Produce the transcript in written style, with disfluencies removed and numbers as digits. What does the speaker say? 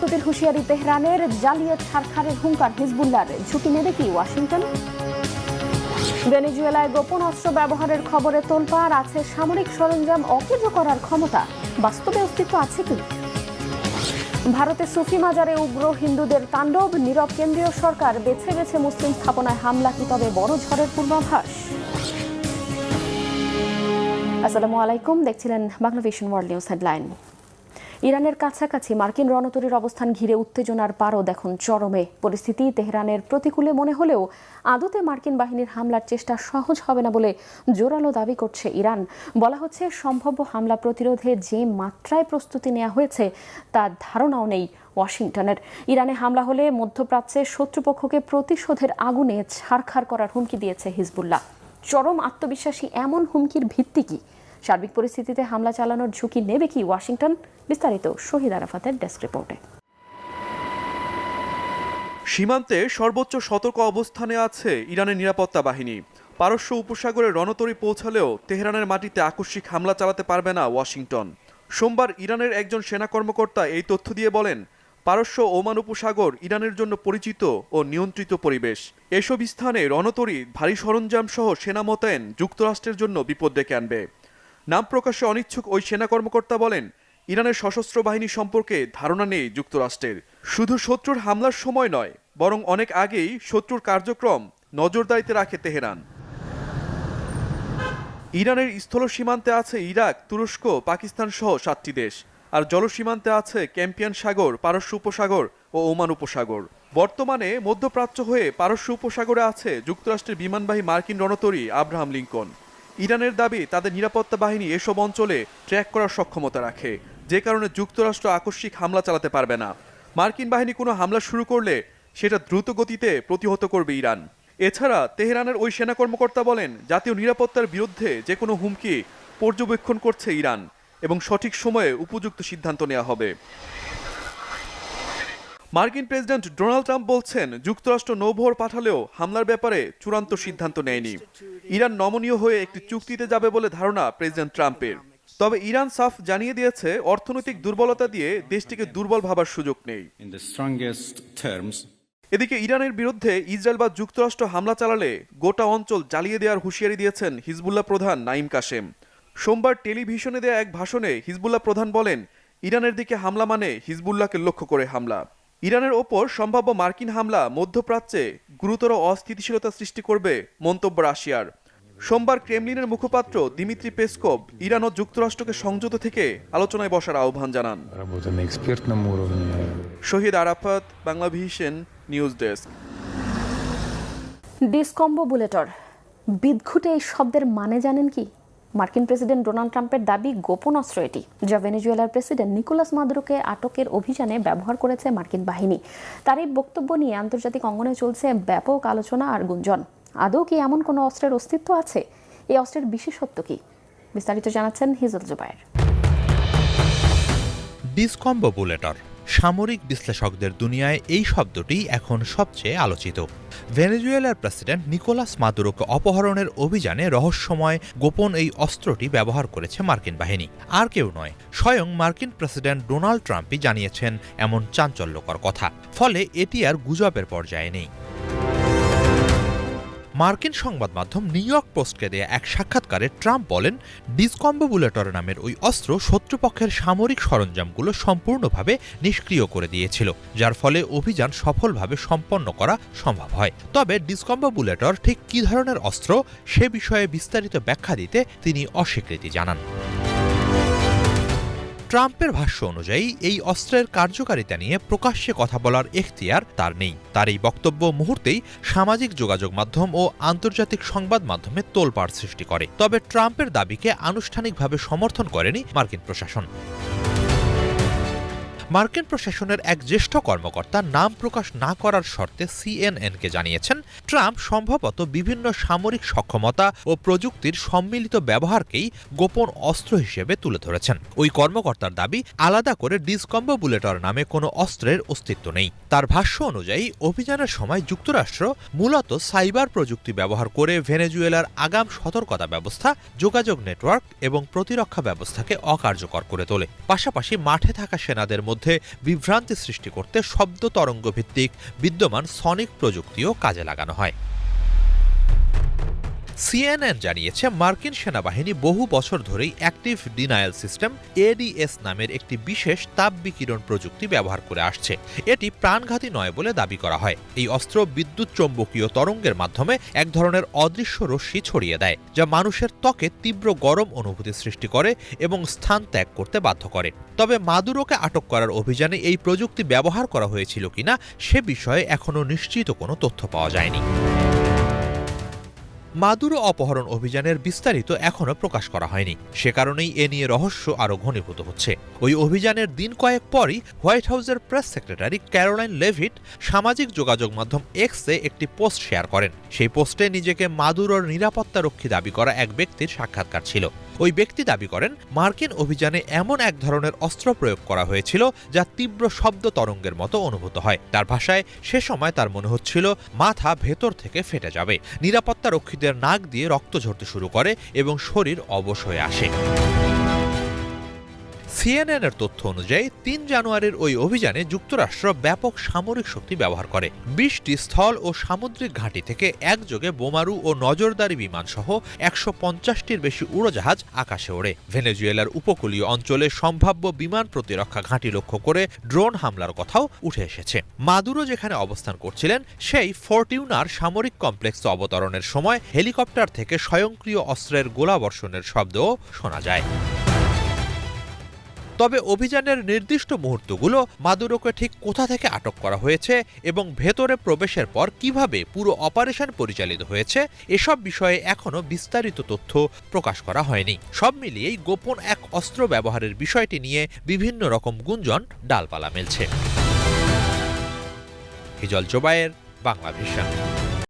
প্রস্তুতির হুঁশিয়ারি তেহরানের, জালিয়াত ছারখারের হুঙ্কার হিজবুল্লাহর, ঝুঁকি নেবে কি ওয়াশিংটন? ভেনেজুয়েলায় গোপন অস্ত্র ব্যবহারের খবরে তোলপাড়, আছে সামরিক সরঞ্জাম অকেজ করার ক্ষমতা, বাস্তবে অস্তিত্ব আছে কি? ভারতে সুফি মাজারে উগ্র হিন্দুদের তাণ্ডব, নীরব কেন্দ্রীয় সরকার, বেছে বেছে মুসলিম স্থাপনায় হামলা কি তবে বড় ঝড়ের পূর্বাভাস? আসসালামু আলাইকুম, দেখছিলেন বাংলাভিশন ওয়ার্ল্ড নিউজ হেডলাইন। ইরানের কাছাকাছি মার্কিন রণতরীর অবস্থান ঘিরে উত্তেজনার পারদ এখন চরমে। পরিস্থিতি তেহরানের প্রতিকূলে মনে হলেও আদতে মার্কিন বাহিনীর হামলার চেষ্টা সহজ হবে না বলে জোরালো দাবি করছে ইরান। বলা হচ্ছে, সম্ভাব্য হামলা প্রতিরোধে যে মাত্রায় প্রস্তুতি নেওয়া হয়েছে তার ধারণাও নেই ওয়াশিংটনের। ইরানে হামলা হলে মধ্যপ্রাচ্যে শত্রুপক্ষকে প্রতিশোধের আগুনে ছারখার করার হুমকি দিয়েছে হিজবুল্লাহ। চরম আত্মবিশ্বাসী এমন হুমকির ভিত্তি কি? সার্বিক পরিস্থিতিতে হামলা চালানোর ঝুঁকি নেবে কি ওয়াশিংটন? বিস্তারিত শহীদ আরাফাতের ডেস্ক রিপোর্টে। সীমান্তে সর্বোচ্চ সতর্ক অবস্থানে আছে ইরানের নিরাপত্তা বাহিনী। পারস্য উপসাগরে রণতরী পৌঁছালেও তেহরানের মাটিতে আকস্মিক হামলা চালাতে পারবে না ওয়াশিংটন। সোমবার ইরানের একজন সেনা কর্মকর্তা এই তথ্য দিয়ে বলেন, পারস্য ওমান উপসাগর ইরানের জন্য পরিচিত ও নিয়ন্ত্রিত পরিবেশ। এসব স্থানে রণতরী, ভারী সরঞ্জাম সহ সেনা মোতায়েন যুক্তরাষ্ট্রের জন্য বিপদ ডেকে আনবে। নাম প্রকাশে অনিচ্ছুক ওই সেনা কর্মকর্তা বলেন, ইরানের সশস্ত্র বাহিনী সম্পর্কে ধারণা নেই যুক্তরাষ্ট্রের। শুধু শত্রুর হামলার সময় নয়, বরং অনেক আগেই শত্রুর কার্যক্রম নজরদারিতে রাখে তেহরান। ইরানের স্থল সীমান্তে আছে ইরাক, তুরস্ক, পাকিস্তান সহ 7টি দেশ, আর জলসীমান্তে আছে ক্যাম্পিয়ান সাগর, পারস্য উপসাগর ও ওমান উপসাগর। বর্তমানে মধ্যপ্রাচ্য হয়ে পারস্য উপসাগরে আছে যুক্তরাষ্ট্রের বিমানবাহী মার্কিন রণতরী আব্রাহাম লিঙ্কন। ইরানের দাবি, তাদের নিরাপত্তা বাহিনী এসব অঞ্চলে ট্র্যাক করার সক্ষমতা রাখে, যে কারণে যুক্তরাষ্ট্র আকস্মিক হামলা চালাতে পারবে না। মার্কিন বাহিনী কোনো হামলা শুরু করলে সেটা দ্রুত গতিতে প্রতিহত করবে ইরান। এছাড়া তেহরানের ওই সেনা কর্মকর্তা বলেন, জাতীয় নিরাপত্তার বিরুদ্ধে যে কোনো হুমকি পর্যবেক্ষণ করছে ইরান এবং সঠিক সময়ে উপযুক্ত সিদ্ধান্ত নেওয়া হবে। মার্কিন প্রেসিডেন্ট ডোনাল্ড ট্রাম্প বলছেন, যুক্তরাষ্ট্র নৌবহর পাঠালেও হামলার ব্যাপারে চূড়ান্ত সিদ্ধান্ত নেয়নি। ইরান নমনীয় হয়ে একটি চুক্তিতে যাবে বলে ধারণা প্রেসিডেন্ট ট্রাম্পের। তবে ইরান সাফ জানিয়ে দিয়েছে, অর্থনৈতিক দুর্বলতা দিয়ে দেশটিকে দুর্বল ভাবার সুযোগ নেই। এদিকে ইরানের বিরুদ্ধে ইসরায়েল বা যুক্তরাষ্ট্র হামলা চালালে গোটা অঞ্চল জ্বালিয়ে দেওয়ার হুঁশিয়ারি দিয়েছেন হিজবুল্লাহ প্রধান নাঈম কাশেম। সোমবার টেলিভিশনে দেয়া এক ভাষণে হিজবুল্লাহ প্রধান বলেন, ইরানের দিকে হামলা মানে হিজবুল্লাহকে লক্ষ্য করে হামলা। ইরানের ওপর সম্ভাব্য মার্কিন হামলা মধ্যপ্রাচ্যে গুরুতর অস্থিতিশীলতা সৃষ্টি করবে মন্তব্য রাশিয়ার। সোমবার ক্রেমলিনের মুখপাত্র দিমিত্রি পেসকভ ইরান ও যুক্তরাষ্ট্রকে সংযত থেকে আলোচনায় বসার আহ্বান জানান। শহীদ আরাফাত, বাংলাভিশন নিউজ ডেস্ক। ডিসকম্বোবুলেটর, বিদঘুটে এই শব্দের মানে জানেন কি? মার্কিন প্রেসিডেন্ট ডোনাল্ড ট্রাম্পের দাবি, গোপন অস্ত্র এটি, যা ভেনেজুয়েলার প্রেসিডেন্ট নিকোলাস মাদুরোকে আটকের অভিযানে ব্যবহার করেছে মার্কিন বাহিনী। তার এই বক্তব্য নিয়ে আন্তর্জাতিক অঙ্গনে চলছে ব্যাপক আলোচনা আর গুঞ্জন। আদৌ কি এমন কোনো অস্ত্রের অস্তিত্ব আছে? এই অস্ত্রের বিশেষত্ব কি? বিস্তারিত জানাচ্ছেন হিজল জুবায়ের। ডিসকম্বোবুলেটর, সামরিক বিশ্লেষকদের দুনিয়ায় এই শব্দটি এখন সবচেয়ে আলোচিত। ভেনেজুয়েলার প্রেসিডেন্ট নিকোলাস মাদুরোকে অপহরণের অভিযানে রহস্যময় গোপন এই অস্ত্রটি ব্যবহার করেছে মার্কিন বাহিনী। আর কেউ নয়, স্বয়ং মার্কিন প্রেসিডেন্ট ডোনাল্ড ট্রাম্পই জানিয়েছেন এমন চাঞ্চল্যকর কথা। ফলে এটি আর গুজবের পর্যায়ে নেই। মার্কিন সংবাদ মাধ্যম নিউ ইয়র্ক পোস্টকে দেয়া এক সাক্ষাৎকারে ট্রাম্প বলেন, ডিসকম্বোবুলেটর নামের ওই অস্ত্র শত্রুপক্ষের সামরিক সরঞ্জামগুলো সম্পূর্ণভাবে নিষ্ক্রিয় করে দিয়েছিল, যার ফলে অভিযান সফলভাবে সম্পন্ন করা সম্ভব হয়। তবে ডিসকম্বোবুলেটর ঠিক কী ধরনের অস্ত্র সে বিষয়ে বিস্তারিত ব্যাখ্যা দিতে তিনি অস্বীকৃতি জানান। ট্রাম্পের ভাষ্য অনুযায়ী এই অস্ত্রের কার্যকারিতা নিয়ে প্রকাশ্যে কথা বলার এখতিয়ার তার নেই। তার এই বক্তব্য মুহূর্তেই সামাজিক যোগাযোগ মাধ্যম ও আন্তর্জাতিক সংবাদ মাধ্যমে তোলপাড় সৃষ্টি করে। তবে ট্রাম্পের দাবিকে আনুষ্ঠানিকভাবে সমর্থন করেনি মার্কিন প্রশাসন। মার্কিন প্রশাসনের এক জ্যেষ্ঠ কর্মকর্তা নাম প্রকাশ না করার শর্তে সিএনএনকে জানিয়েছেন, ট্রাম্প সম্ভবত বিভিন্ন সামরিক সক্ষমতা ও প্রযুক্তির সম্মিলিত ব্যবহারকেই গোপন অস্ত্র হিসেবে তুলে ধরেছেন। ওই কর্মকর্তার দাবি, আলাদা করে ডিসকম্বোবুলেটর নামে কোনো অস্ত্রের অস্তিত্ব নেই। তার ভাষ্য অনুযায়ী অভিযানের সময় যুক্তরাষ্ট্র মূলত সাইবার প্রযুক্তি ব্যবহার করে ভেনেজুয়েলার আগাম সতর্কতা ব্যবস্থা, যোগাযোগ নেটওয়ার্ক এবং প্রতিরক্ষা ব্যবস্থাকে অকার্যকর করে তোলে। পাশাপাশি মাঠে থাকা সেনাদের মধ্যে মধ্যে বিভ্রান্তি সৃষ্টি করতে শব্দ তরঙ্গ ভিত্তিক বিদ্যমান সনিক প্রযুক্তিও কাজে লাগানো হয়। সিএনএন জানিয়েছে মার্কিন সেনাবাহিনী বহু বছর ধরেই অ্যাক্টিভ ডিনায়াল সিস্টেম এডিএস নামের একটি বিশেষ তাপবিকিরণ প্রযুক্তি ব্যবহার করে আসছে। এটি প্রাণঘাতী নয় বলে দাবি করা হয়। এই অস্ত্র বিদ্যুৎ চৌম্বকীয় তরঙ্গের মাধ্যমে এক ধরনের অদৃশ্য রশ্মি ছড়িয়ে দেয়, যা মানুষের ত্বকে তীব্র গরম অনুভূতি সৃষ্টি করে এবং স্থান ত্যাগ করতে বাধ্য করে। তবে মাদুরোকে আটক করার অভিযানে এই প্রযুক্তি ব্যবহার করা হয়েছিল কিনা সে বিষয়ে এখনও নিশ্চিত কোনো তথ্য পাওয়া যায়নি। মাদুরো অপহরণ অভিযানের বিস্তারিত এখনও প্রকাশ করা হয়নি। সে কারণেই এ নিয়ে রহস্য আরও ঘনীভূত হচ্ছে। ওই অভিযানের দিন কয়েক পরই হোয়াইট হাউসের প্রেস সেক্রেটারি ক্যারোলাইন লেভিট সামাজিক যোগাযোগ মাধ্যম এক্সে একটি পোস্ট শেয়ার করেন। সেই পোস্টে নিজেকে মাদুরোর নিরাপত্তারক্ষী দাবি করা এক ব্যক্তির সাক্ষাৎকার ছিল। ওই ব্যক্তি দাবি করেন, মার্কিন অভিযানে এমন এক ধরনের অস্ত্র প্রয়োগ করা হয়েছিল যা তীব্র শব্দ তরঙ্গের মতো অনুভূত হয়। তার ভাষায়, সে সময় তার মনে হচ্ছিল মাথা ভেতর থেকে ফেটে যাবে। নিরাপত্তারক্ষীদের নাক দিয়ে রক্ত ঝরতে শুরু করে এবং শরীর অবশ হয়ে আসে। সিএনএনের তথ্য অনুযায়ী ৩ জানুয়ারির ওই অভিযানে যুক্তরাষ্ট্র ব্যাপক সামরিক শক্তি ব্যবহার করে। ২০টি স্থল ও সামুদ্রিক ঘাঁটি থেকে একযোগে বোমারু ও নজরদারি বিমান সহ ১৫০টির বেশি উড়োজাহাজ আকাশে ওড়ে। ভেনেজুয়েলার উপকূলীয় অঞ্চলে সম্ভাব্য বিমান প্রতিরক্ষা ঘাঁটি লক্ষ্য করে ড্রোন হামলার কথাও উঠে এসেছে। মাদুরো যেখানে অবস্থান করছিলেন সেই ফোর্টিউনার সামরিক কমপ্লেক্সে অবতরণের সময় হেলিকপ্টার থেকে স্বয়ংক্রিয় অস্ত্রের গোলাবর্ষণের শব্দও শোনা যায়। তবে অভিযানের নির্দিষ্ট মুহূর্তগুলো, মাদুরোকে ঠিক কোথা থেকে আটক করা হয়েছে এবং ভেতরে প্রবেশের পর কিভাবে পুরো অপারেশন পরিচালিত হয়েছে, এসব বিষয়ে এখনও বিস্তারিত তথ্য প্রকাশ করা হয়নি। সব মিলিয়েই গোপন এক অস্ত্র ব্যবহারের বিষয়টি নিয়ে বিভিন্ন রকম গুঞ্জন ডালপালা মেলছে। হিজল জোবায়ের, বাংলা ভিশন।